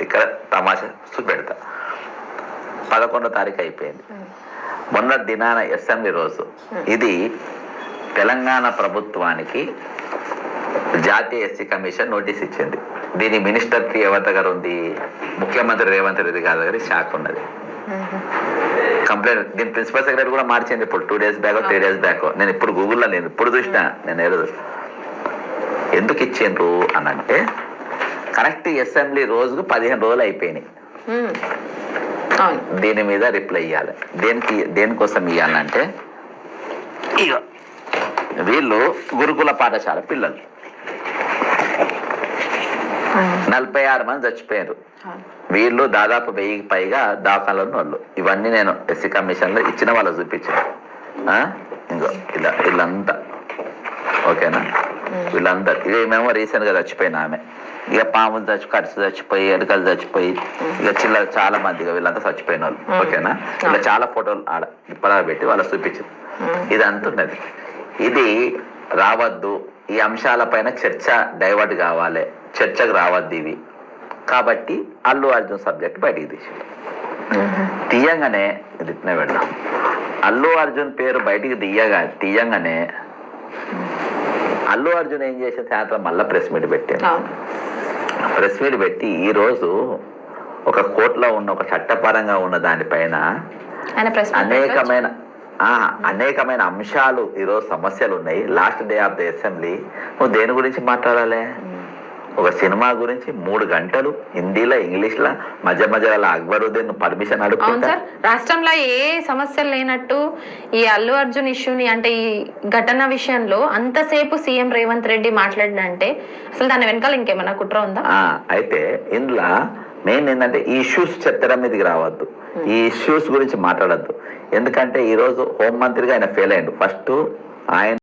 ఇక్కడ తమాషా చూపెడతా. 11వ తారీఖు అయిపోయింది. మొన్న దినాన అసెంబ్లీ రోజు ఇది తెలంగాణ ప్రభుత్వానికి జాతీయ ఎస్సీ కమిషన్ నోటీస్ ఇచ్చింది. దీని మినిస్టర్ ఎవరి గారు ఉంది? ముఖ్యమంత్రి రేవంత్ రెడ్డి గారి దగ్గర శాఖ ఉన్నది. కంప్లైంట్ దీని ప్రిన్సిపల్ సెక్రటరీ కూడా మార్చింది ఇప్పుడు 2 days బ్యాక్ 3 days బ్యాక్. నేను ఇప్పుడు గూగుల్లో నేను ఇప్పుడు చూసినా, నేను ఏదో ఎందుకు ఇచ్చిండ్రు అని అంటే కరెక్ట్ అసెంబ్లీ రోజుకు 15 రోజులు అయిపోయినాయి. దీని మీద రిప్లై ఇవ్వాలి. దేనికోసం ఇవ్వాలంటే ఇక వీళ్ళు గురుకుల పాఠశాల పిల్లలు 46 మంది చచ్చిపోయారు. వీళ్ళు దాదాపు 1000కి పైగా దాఖలు ఉన్న వాళ్ళు. ఇవన్నీ నేను ఎస్సీ కమిషన్ లో ఇచ్చిన వాళ్ళు చూపించాను. ఇంకో వీళ్ళంతా ఓకేనా, వీళ్ళంతా ఇక మేము రీసెంట్ గా చచ్చిపోయిన ఆమె, ఇక పాములు కరిసి చచ్చిపోయి, ఎలుకలు చచ్చిపోయి, ఇక చిల్లర చాలా మంది వీళ్ళంతా చచ్చిపోయిన వాళ్ళు. ఓకేనా, ఇలా చాలా ఫోటోలు ఆడ ఇప్పలా పెట్టి వాళ్ళ చూపించింది. ఇది అంటున్నది, ఇది రావద్దు, ఈ అంశాలపైన చర్చ డైవర్ట్ కావాలి, చర్చకు రావద్దు ఇవి. కాబట్టి అల్లు అర్జున్ సబ్జెక్ట్ బయటికి తీసిండు. తీయంగానే ఇది ఇట్నే వెళ్దాం. అల్లు అర్జున్ పేరు బయటికి తీయంగానే అల్లు అర్జున్ ఏం చేసిన సాయంత్రం మళ్ళీ ప్రెస్ మీట్ పెట్టాను. ప్రెస్ మీట్ పెట్టి ఈ రోజు ఒక కోర్టులో ఉన్న ఒక చట్టపరంగా ఉన్న దానిపైన అనేకమైన అంశాలు, ఈరోజు సమస్యలు ఉన్నాయి. Last day of the assembly నువ్వు దేని గురించి మాట్లాడాలి? ఒక సినిమా గురించి 3 గంటలు హిందీలో ఇంగ్లీష్లో మధ్య మధ్యలో అక్బరుద్దీన్ పర్మిషన్ అడుగుతా. రాష్ట్రంలో ఏ సమస్యలు లేనట్టు ఈ అల్లు అర్జున్ ఇష్యూని, అంటే ఈ ఘటన విషయంలో అంతసేపు సీఎం రేవంత్ రెడ్డి మాట్లాడినంటే అసలు దాని వెనకాల ఇంకేమైనా కుట్ర ఉందా? అయితే ఇందులో మెయిన్ ఏంటంటే ఈ ఇష్యూస్ చట్టం మీదకి రావద్దు, ఈ ఇష్యూస్ గురించి మాట్లాడద్దు. ఎందుకంటే ఈరోజు హోంమంత్రిగా ఆయన ఫెయిల్ అయ్యిండు. ఫస్ట్ ఆయన